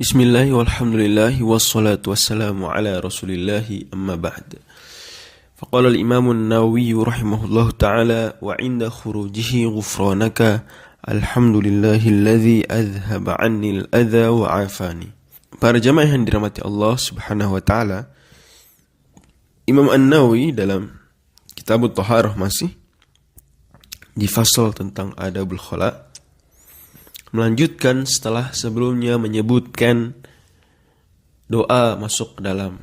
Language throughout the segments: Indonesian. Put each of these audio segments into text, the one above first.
Bismillah walhamdulillah wassalatu wassalamu ala rasulillahi amma ba'd. Faqala al-imam an-Nawawi rahimahullah ta'ala wa 'inda khurujihi ghufranaka alhamdulillahilladzi adhhaba 'anni al-adha wa 'afani. Para jamaah yang dirahmati Allah Subhanahu wa taala, Imam An-Nawawi dalam Kitabut Thaharah masih di fasal tentang adabul khala melanjutkan setelah sebelumnya menyebutkan doa masuk ke dalam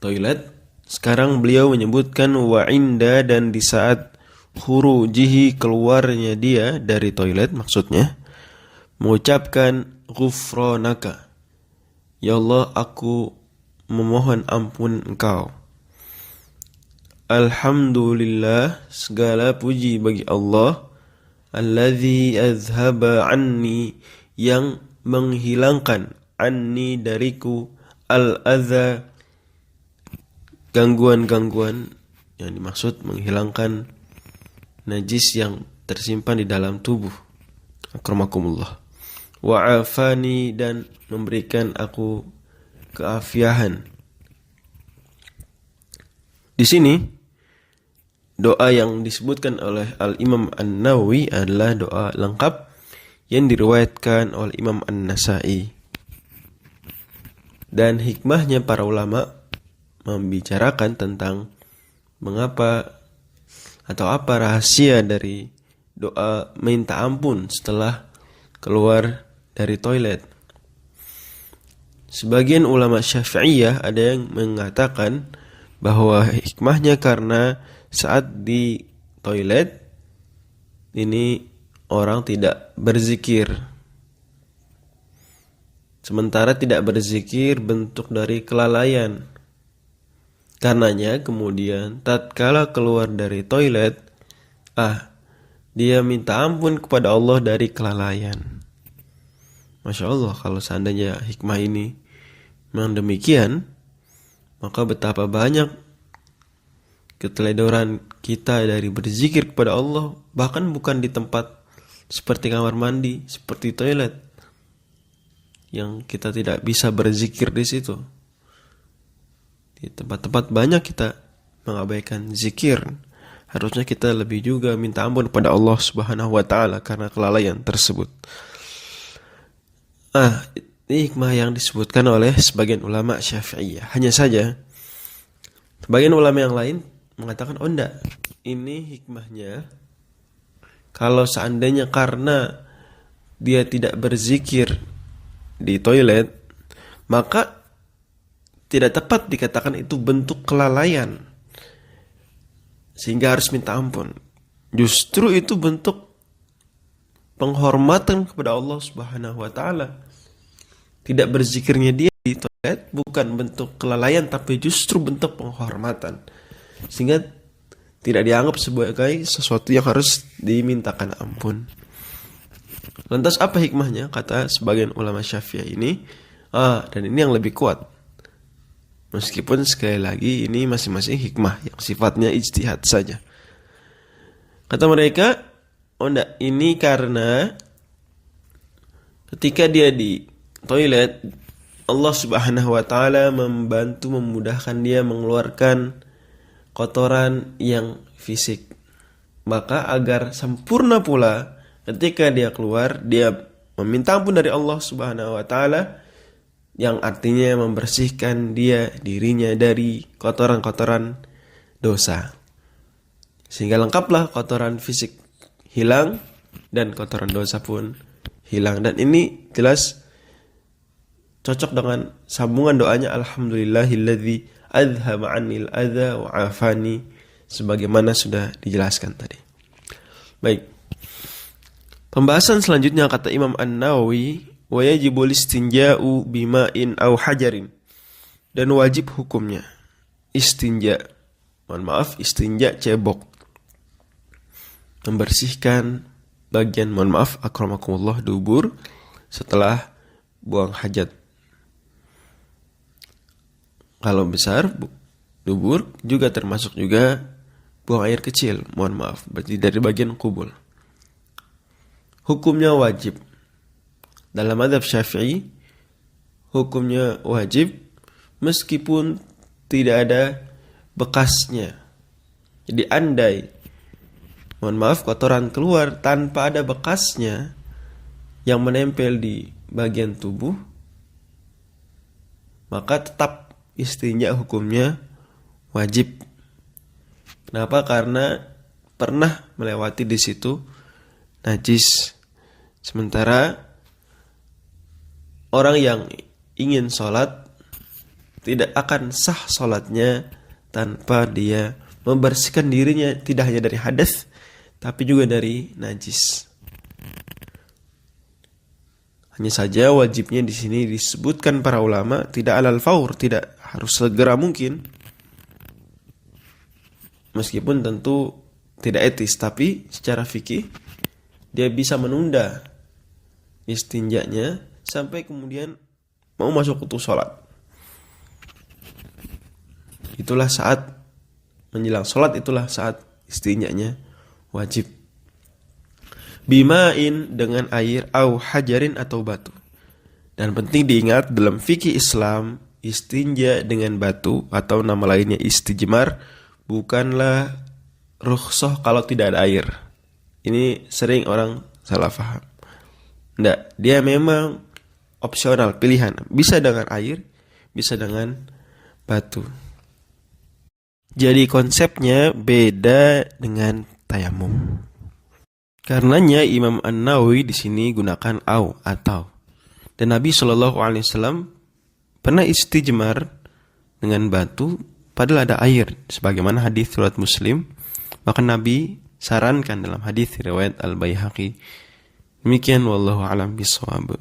toilet. Sekarang beliau menyebutkan wa inda, dan di saat khurujihi, keluarnya dia dari toilet, maksudnya mengucapkan ghufranaka, ya Allah aku memohon ampun engkau. Alhamdulillah, segala puji bagi Allah, alladzi azhaba anni, yang menghilangkan, anni dariku, al-adza, gangguan-gangguan, yang dimaksud menghilangkan najis yang tersimpan di dalam tubuh, akramakumullah, wa afani, dan memberikan aku keafiahan. Di sini doa yang disebutkan oleh Al-Imam An-Nawawi adalah doa lengkap yang diriwayatkan oleh Imam An-Nasa'i. Dan hikmahnya para ulama membicarakan tentang mengapa atau apa rahasia dari doa minta ampun setelah keluar dari toilet. Sebagian ulama Syafi'iyah ada yang mengatakan bahwa hikmahnya karena saat di toilet ini orang tidak berzikir. Sementara tidak berzikir bentuk dari kelalaian. Karenanya kemudian tatkala keluar dari toilet, dia minta ampun kepada Allah dari kelalaian. Masya Allah, kalau seandainya hikmah ini memang demikian, maka betapa banyak keteledoran kita dari berzikir kepada Allah, bahkan bukan di tempat seperti kamar mandi, seperti toilet, yang kita tidak bisa berzikir di situ. Di tempat-tempat banyak kita mengabaikan zikir. Harusnya kita lebih juga minta ampun kepada Allah Subhanahu wa taala karena kelalaian tersebut. Ini hikmah yang disebutkan oleh sebagian ulama Syafi'iyah. Hanya saja sebagian ulama yang lain mengatakan, oh enggak, ini hikmahnya kalau seandainya karena dia tidak berzikir di toilet, maka tidak tepat dikatakan itu bentuk kelalaian sehingga harus minta ampun. Justru itu bentuk penghormatan kepada Allah Subhanahu wa taala. Tidak berzikirnya dia di toilet bukan bentuk kelalaian, tapi justru bentuk penghormatan, sehingga tidak dianggap sebagai sesuatu yang harus dimintakan ampun. Lantas apa hikmahnya? Kata sebagian ulama Syafi'i ini, dan ini yang lebih kuat. Meskipun sekali lagi ini masing-masing hikmah yang sifatnya ijtihad saja. Kata mereka, oh enggak, ini karena ketika dia di toilet, Allah Subhanahu wa taala membantu memudahkan dia mengeluarkan kotoran yang fisik. Maka agar sempurna pula ketika dia keluar, dia meminta ampun dari Allah Subhanahu wa taala, yang artinya membersihkan dirinya dari kotoran-kotoran dosa. Sehingga lengkaplah kotoran fisik hilang dan kotoran dosa pun hilang. Dan ini jelas cocok dengan sambungan doanya alhamdulillahilladzi adhhaba 'anil adza wa 'afani, sebagaimana sudah dijelaskan tadi. Baik. Pembahasan selanjutnya kata Imam An-Nawawi, wa yajibul istinja'u bima'in aw hajarin, dan wajib hukumnya istinja. Istinja cebok. Membersihkan bagian, akramakumullah, dubur setelah buang hajat. Kalau besar dubur juga termasuk juga buang air kecil, berarti dari bagian kubul. Hukumnya wajib. Dalam mazhab Syafi'i hukumnya wajib meskipun tidak ada bekasnya. Jadi andai, mohon maaf, kotoran keluar tanpa ada bekasnya yang menempel di bagian tubuh, maka tetap istinja hukumnya wajib. Kenapa? Karena pernah melewati di situ najis. Sementara orang yang ingin sholat tidak akan sah sholatnya tanpa dia membersihkan dirinya tidak hanya dari hadas tapi juga dari najis. Hanya saja wajibnya di sini disebutkan para ulama tidak alal faur, tidak harus segera mungkin. Meskipun tentu tidak etis, tapi secara fikih dia bisa menunda istinjanya sampai kemudian mau masuk waktu sholat. Itulah saat menjelang sholat, itulah saat istinjanya wajib. Bima'in dengan air, au hajarin atau batu. Dan penting diingat dalam fikih Islam, istinja dengan batu atau nama lainnya istijmar bukanlah rukhsah kalau tidak ada air. Ini sering orang salah paham. Tidak, dia memang opsional, pilihan. Bisa dengan air, bisa dengan batu. Jadi konsepnya beda dengan tayamum. Karenanya Imam An-Nawawi di sini gunakan au atau. Dan Nabi SAW pernah istijmar dengan batu padahal ada air, sebagaimana hadis riwayat Muslim. Maka Nabi sarankan dalam hadis riwayat Al-Baihaqi. Demikian wallahu a'lam bishawab.